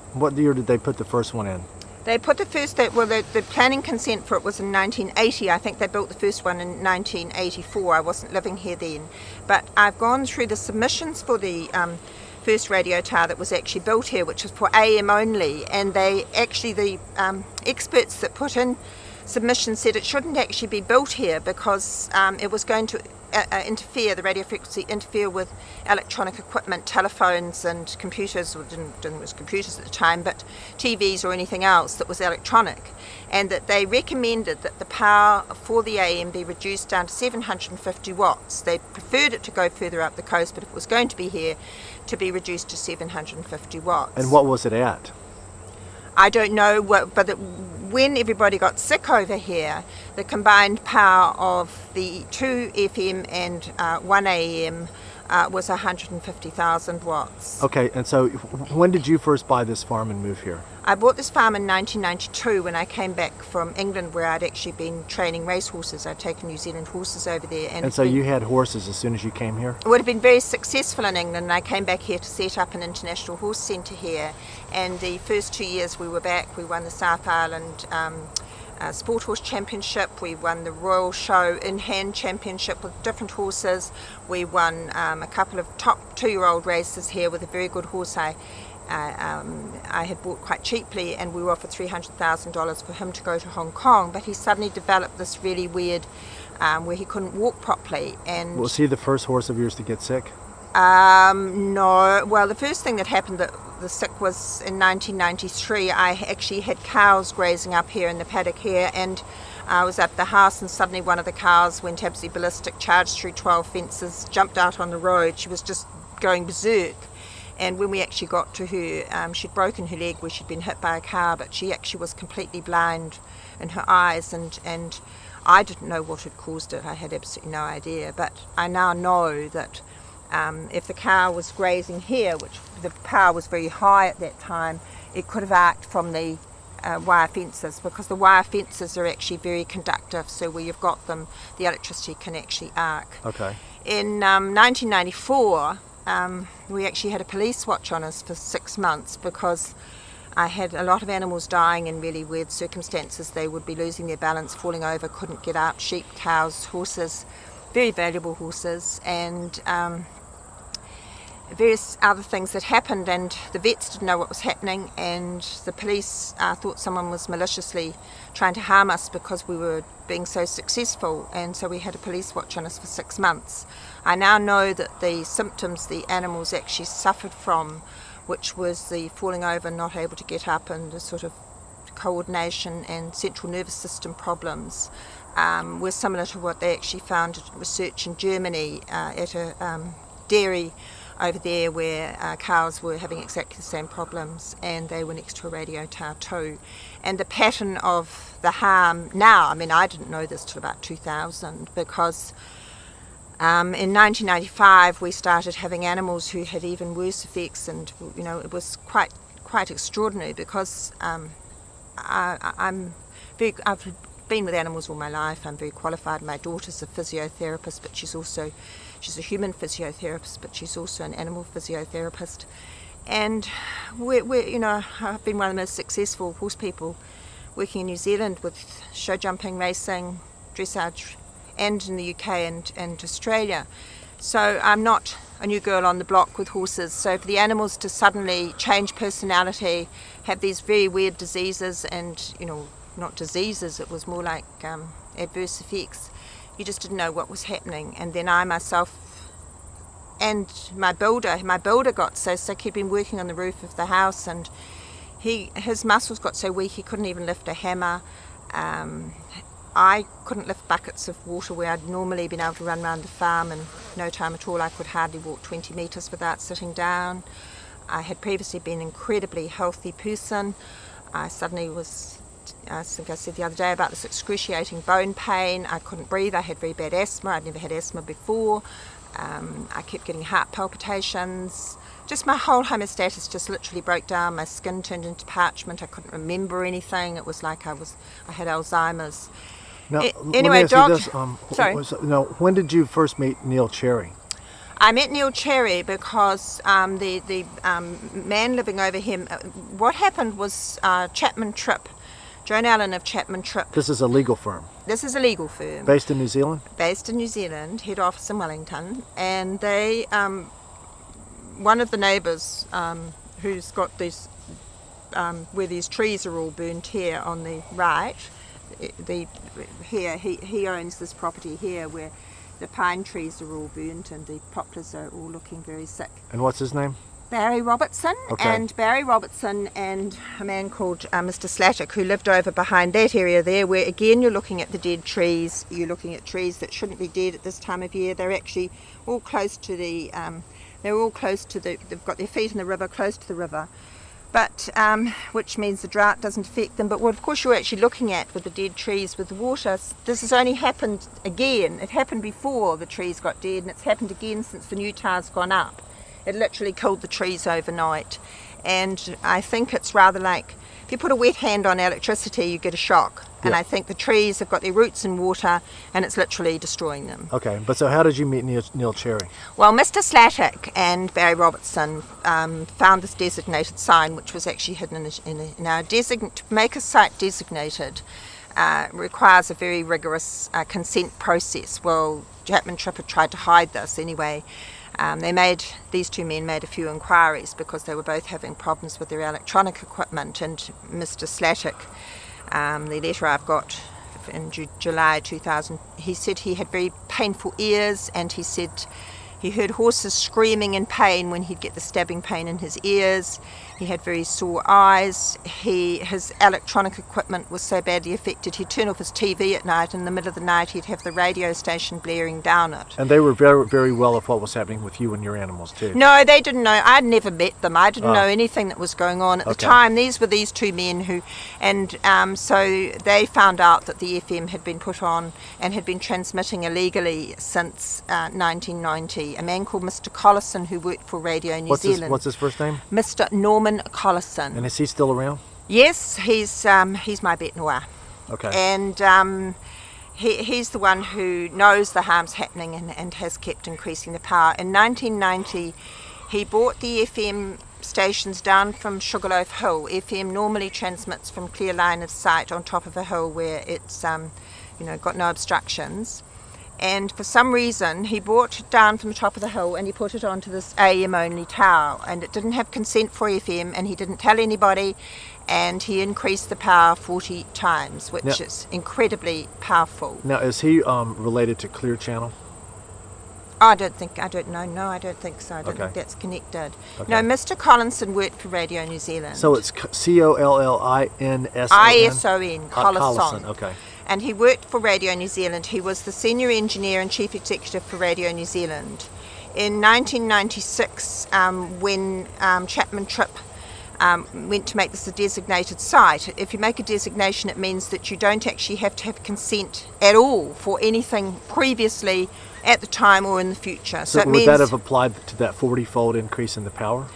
the first one in? They put the planning consent for it was in 1980. I think they built the first one in 1984. I wasn't living here then. But I've gone through the submissions for the first radio tower that was actually built here, which is for AM only, and the experts that put in submissions said it shouldn't actually be built here because it was going to the radio frequency interfere with electronic equipment, telephones and computers, or didn't was computers at the time, but TVs or anything else that was electronic, and that they recommended that the power for the AM be reduced down to 750 watts. They preferred it to go further up the coast, but if it was going to be here, to be reduced to 750 watts. And what was it at? I don't know, when everybody got sick over here, the combined power of the 2 FM and 1 AM was 150,000 watts. Okay, and so when did you first buy this farm and move here? I bought this farm in 1992 when I came back from England, where I'd actually been training racehorses. I'd taken New Zealand horses over there. And so you had horses as soon as you came here? It would have been very successful in England, and I came back here to set up an international horse centre here. And the first 2 years we were back, we won the South Island Sport Horse Championship. We won the Royal Show in-hand championship with different horses. We won a couple of top 2-year-old races here with a very good horse I I had bought quite cheaply, and we were offered $300,000 for him to go to Hong Kong, but he suddenly developed this really weird where he couldn't walk properly. And Was he the first horse of yours to get sick? no, well, the first thing that happened, that the sick, was in 1993. I actually had cows grazing up here in the paddock here, and I was at the house, and suddenly one of the cows went absolutely ballistic, charged through 12 fences, jumped out on the road. She was just going berserk. And when we actually got to her, she'd broken her leg where she'd been hit by a car, but she actually was completely blind in her eyes, and I didn't know what had caused it. I had absolutely no idea. But I now know that if the cow was grazing here, which the power was very high at that time, it could have arced from the wire fences, because the wire fences are actually very conductive, so where you've got them, the electricity can actually arc. Okay. In 1994, we actually had a police watch on us for 6 months, because I had a lot of animals dying in really weird circumstances. They would be losing their balance, falling over, couldn't get up. Sheep, cows, horses, very valuable horses, and various other things that happened, and the vets didn't know what was happening, and the police thought someone was maliciously trying to harm us because we were being so successful, and so we had a police watch on us for 6 months. I now know that the symptoms the animals actually suffered from, which was the falling over, not able to get up, and the sort of coordination and central nervous system problems, were similar to what they actually found in research in Germany at a dairy over there, where cows were having exactly the same problems, and they were next to a radio tower too. And the pattern of the harm now, I mean, I didn't know this till about 2000, because in 1995 we started having animals who had even worse effects, and you know, it was quite extraordinary, because I've been with animals all my life. I'm very qualified. My daughter's a physiotherapist, but she's a human physiotherapist, but she's also an animal physiotherapist. And I've been one of the most successful horse people working in New Zealand with show jumping, racing, dressage, and in the UK and Australia. So I'm not a new girl on the block with horses. So for the animals to suddenly change personality, have these very weird diseases, and not diseases, it was more like adverse effects. You just didn't know what was happening. And then I myself and my builder got so sick. He'd been working on the roof of the house, and his muscles got so weak he couldn't even lift a hammer. I couldn't lift buckets of water where I'd normally been able to run around the farm in no time at all. I could hardly walk 20 metres without sitting down. I had previously been an incredibly healthy person. I suddenly was, I think I said the other day, about this excruciating bone pain. I couldn't breathe. I had very bad asthma. I'd never had asthma before. I kept getting heart palpitations. Just my whole homeostasis just literally broke down. My skin turned into parchment. I couldn't remember anything. It was like I had Alzheimer's. Now, Anyway, sorry. When did you first meet Neil Cherry? I met Neil Cherry because the man living over him, what happened was Chapman Tripp, Joan Allen of Chapman Tripp. This is a legal firm. This is a legal firm. Based in New Zealand? Based in New Zealand, head office in Wellington. And they, one of the neighbours who's got these, where these trees are all burnt here on the right, he owns this property here where the pine trees are all burnt and the poplars are all looking very sick. And what's his name? Barry Robertson. Okay. And Barry Robertson and a man called Mr. Slattock, who lived over behind that area there, where again you're looking at the dead trees. You're looking at trees that shouldn't be dead at this time of year. They're actually all close to the they've got their feet in the river, close to the river, but which means the drought doesn't affect them. But what of course you're actually looking at with the dead trees, with the water, this has only happened again. It happened before the trees got dead, and it's happened again since the new tide's gone up. It literally killed the trees overnight. And I think it's rather like, if you put a wet hand on electricity, you get a shock. And I think the trees have got their roots in water, and it's literally destroying them. Okay, but so how did you meet Neil Cherry? Well, Mr. Slattock and Barry Robertson found this designated sign, which was actually hidden in our to make a site designated requires a very rigorous consent process. Well, Chapman Tripp had tried to hide this anyway. These two men made a few inquiries because they were both having problems with their electronic equipment. And Mr. Slatic, the letter I've got in July 2000, he said he had very painful ears, and he said he heard horses screaming in pain when he'd get the stabbing pain in his ears. He had very sore eyes. His electronic equipment was so badly affected, he'd turn off his TV at night. In the middle of the night, he'd have the radio station blaring down it. And they were very, very well of what was happening with you and your animals too. No, they didn't know. I'd never met them. I didn't know anything that was going on at the time. These were these two men who, and so they found out that the FM had been put on and had been transmitting illegally since 1990. A man called Mr. Collison, who worked for Radio New Zealand. What's his first name? Mr. Norman Collison. And is he still around? Yes, he's my bête noire. Okay. And he's the one who knows the harm's happening and has kept increasing the power. In 1990, he brought the FM stations down from Sugarloaf Hill. FM normally transmits from clear line of sight on top of a hill where it's got no obstructions. And for some reason, he brought it down from the top of the hill and he put it onto this AM only tower. And it didn't have consent for FM, and he didn't tell anybody. And he increased the power 40 times, which is incredibly powerful. Now, is he related to Clear Channel? I don't know. No, I don't think so. I don't think that's connected. Okay. No, Mr. Collinson worked for Radio New Zealand. So it's Collinson. ISON, Collison. Okay. And he worked for Radio New Zealand. He was the senior engineer and chief executive for Radio New Zealand. In 1996, when Chapman Tripp went to make this a designated site, if you make a designation, it means that you don't actually have to have consent at all for anything previously at the time or in the future. So it would means that have applied to that 40-fold increase in the power?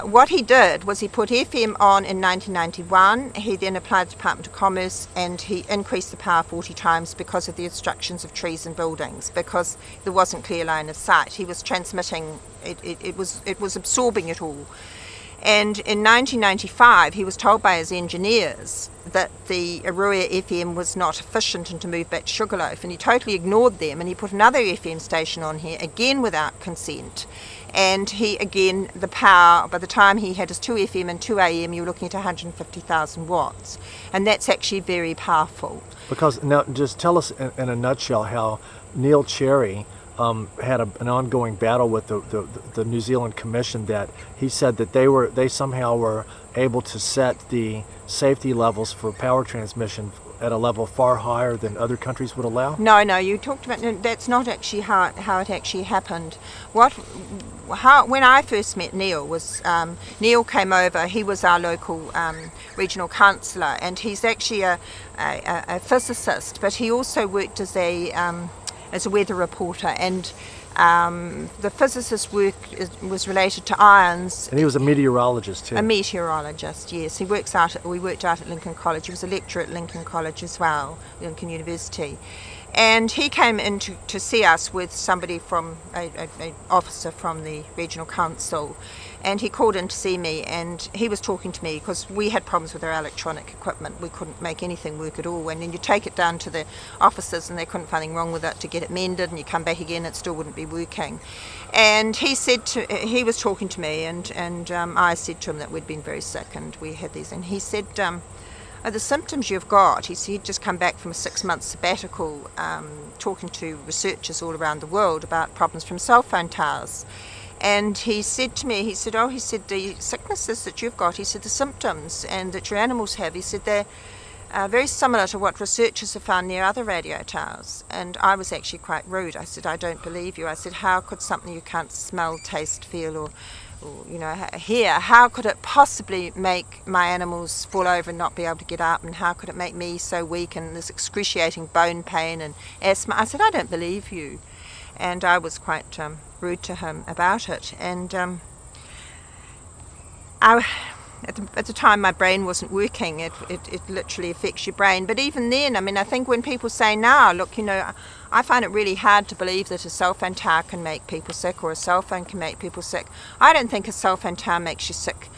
What he did was he put FM on in 1991. He then applied to the Department of Commerce and he increased the power 40 times because of the obstructions of trees and buildings, because there wasn't clear line of sight. He was transmitting, it was absorbing it all. And in 1995, he was told by his engineers that the Arua FM was not efficient and to move back to Sugarloaf, and he totally ignored them, and he put another FM station on here, again without consent. And the power, by the time he had his 2 FM and 2 AM, you were looking at 150,000 watts. And that's actually very powerful. Because, now, just tell us in a nutshell how Neil Cherry had an ongoing battle with the New Zealand Commission, that he said that they somehow were able to set the safety levels for power transmission at a level far higher than other countries would allow? No, you talked about, that's not actually how it actually happened. When I first met Neil, Neil came over. He was our local regional councillor, and he's actually a physicist, but he also worked as a weather reporter, and the physicist's work was related to ions. And he was a meteorologist too. A meteorologist, yes. We worked out at Lincoln College. He was a lecturer at Lincoln College as well, Lincoln University. And he came in to see us with somebody from, an officer from the regional council. And he called in to see me, and he was talking to me because we had problems with our electronic equipment. We couldn't make anything work at all. And then you take it down to the officers and they couldn't find anything wrong with it to get it mended, and you come back again, it still wouldn't be working. And he was talking to me, and I said to him that we'd been very sick and we had these. And he said, the symptoms you've got, he said he'd just come back from a 6-month sabbatical talking to researchers all around the world about problems from cell phone towers. And he said to me, the sicknesses that you've got, he said, the symptoms and that your animals have, he said, they're very similar to what researchers have found near other radio towers. And I was actually quite rude. I said, I don't believe you. I said, how could something you can't smell, taste, feel, or hear, how could it possibly make my animals fall over and not be able to get up, and how could it make me so weak and this excruciating bone pain and asthma? I said, I don't believe you. And I was quite rude to him about it. And at the time my brain wasn't working. It literally affects your brain. But even then, I mean, I think when people say now, look, I find it really hard to believe that a cell phone tower can make people sick, or a cell phone can make people sick. I don't think a cell phone tower makes you sick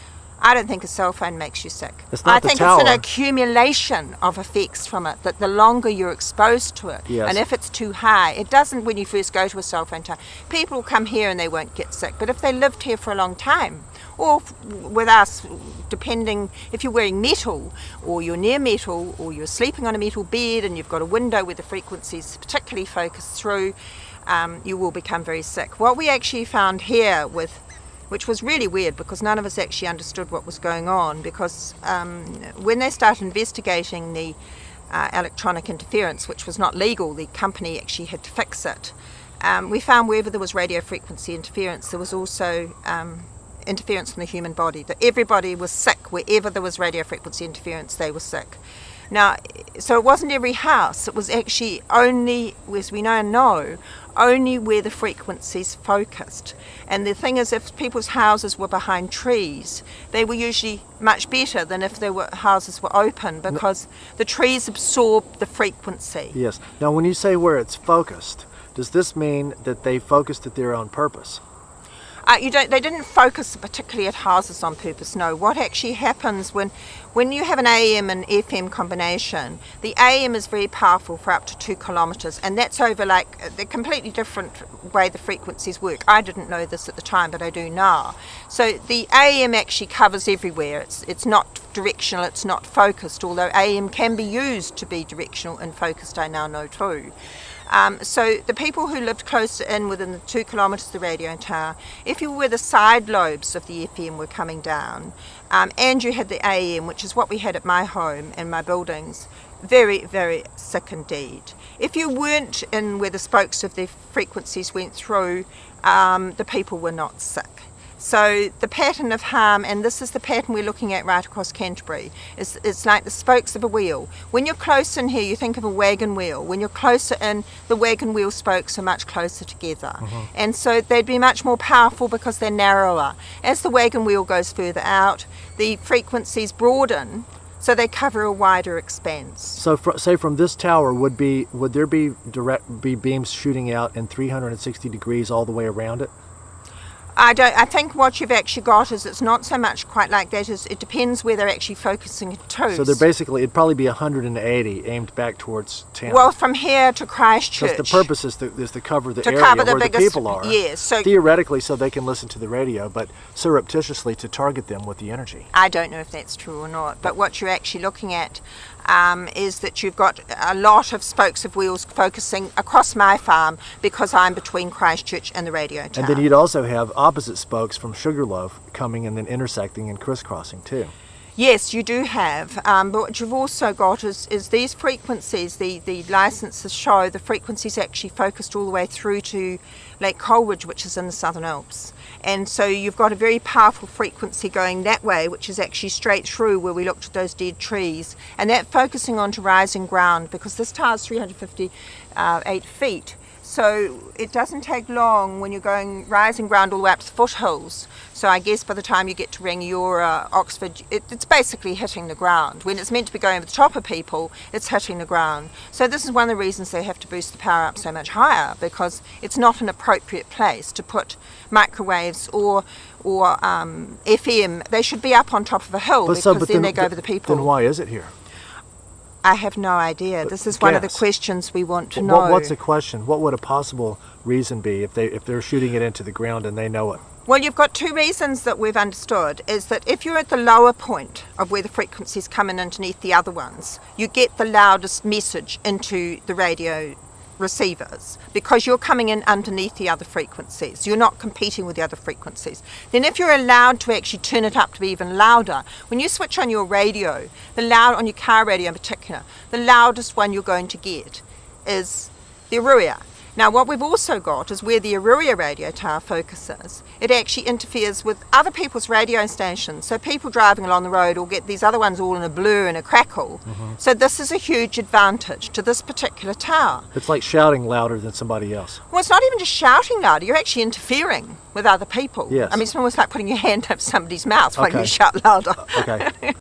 I don't think a cell phone makes you sick. It's not I the think tower. it's an accumulation of effects from it, that the longer you're exposed to it, Yes. and if it's too high, it doesn't when you first go to a cell phone tower. People will come here and they won't get sick, but if they lived here for a long time, or with us, depending if you're wearing metal, or you're near metal, or you're sleeping on a metal bed and you've got a window where the frequencies particularly focus through, you will become very sick. What we actually found here which was really weird because none of us actually understood what was going on, because when they started investigating the electronic interference, which was not legal, the company actually had to fix it. We found wherever there was radio frequency interference, there was also interference from the human body, that everybody was sick. Wherever there was radio frequency interference, they were sick. Now, so it wasn't every house, it was actually only, as we now know, only where the frequencies focused. And the thing is, if people's houses were behind trees, they were usually much better than if houses were open, because the trees absorb the frequency. Yes. Now, when you say where it's focused, does this mean that they focused it there on purpose? They didn't focus particularly at houses on purpose, no. What actually happens when you have an AM and FM combination, the AM is very powerful for up to 2 kilometres, and that's over like the completely different way the frequencies work. I didn't know this at the time, but I do now. So the AM actually covers everywhere. It's not directional, it's not focused, although AM can be used to be directional and focused, I now know too. So the people who lived closer in within the 2 kilometres of the radio tower, if you were the side lobes of the FM were coming down, and you had the AM, which is what we had at my home and my buildings, very, very sick indeed. If you weren't in where the spokes of the frequencies went through, the people were not sick. So the pattern of harm, and this is the pattern we're looking at right across Canterbury, it's like the spokes of a wheel. When you're close in here, you think of a wagon wheel. When you're closer in, the wagon wheel spokes are much closer together. And so they'd be much more powerful because they're narrower. As the wagon wheel goes further out, the frequencies broaden, so they cover a wider expanse. So, say from this tower, would there be beams shooting out in 360 degrees all the way around it? I think what you've actually got is it's not so much quite like that. It depends where they're actually focusing it to. So they're basically, it'd probably be 180 aimed back towards town. Well, from here to Christchurch. Because the purpose is to cover the area cover the where biggest, the people are. Yes. So theoretically, so they can listen to the radio, but surreptitiously to target them with the energy. I don't know if that's true or not, but what you're actually looking at is that you've got a lot of spokes of wheels focusing across my farm because I'm between Christchurch and the radio tower. And then you'd also have opposite spokes from Sugarloaf coming and then intersecting and crisscrossing too. Yes, you do have, but what you've also got is these frequencies, the licenses show the frequencies actually focused all the way through to Lake Coleridge, which is in the Southern Alps. And so you've got a very powerful frequency going that way, which is actually straight through where we looked at those dead trees. And that focusing onto rising ground, because this tower is 358 feet. So it doesn't take long when you're going rising ground all the way up to the foothills. So I guess by the time you get to Rangiora, Oxford, it's basically hitting the ground. When it's meant to be going over the top of people, it's hitting the ground. So this is one of the reasons they have to boost the power up so much higher, because it's not an appropriate place to put microwaves or FM. They should be up on top of a hill, because then they go over the people. Then why is it here? I have no idea. This is one of the questions we want to know. What's the question? What would a possible reason be if they're shooting it into the ground and they know it? Well, you've got two reasons that we've understood. Is that if you're at the lower point of where the frequencies come in underneath the other ones, you get the loudest message into the radio receivers, because you're coming in underneath the other frequencies. You're not competing with the other frequencies. Then if you're allowed to actually turn it up to be even louder, when you switch on your radio, on your car radio in particular, the loudest one you're going to get is the Aruia. Now what we've also got is where the Aruia radio tower focuses, it actually interferes with other people's radio stations. So people driving along the road will get these other ones all in a blur and a crackle. So this is a huge advantage to this particular tower. It's like shouting louder than somebody else. Well, it's not even just shouting louder, you're actually interfering with other people. Yes. I mean, it's almost like putting your hand over somebody's mouth when Okay. you shout louder. Okay.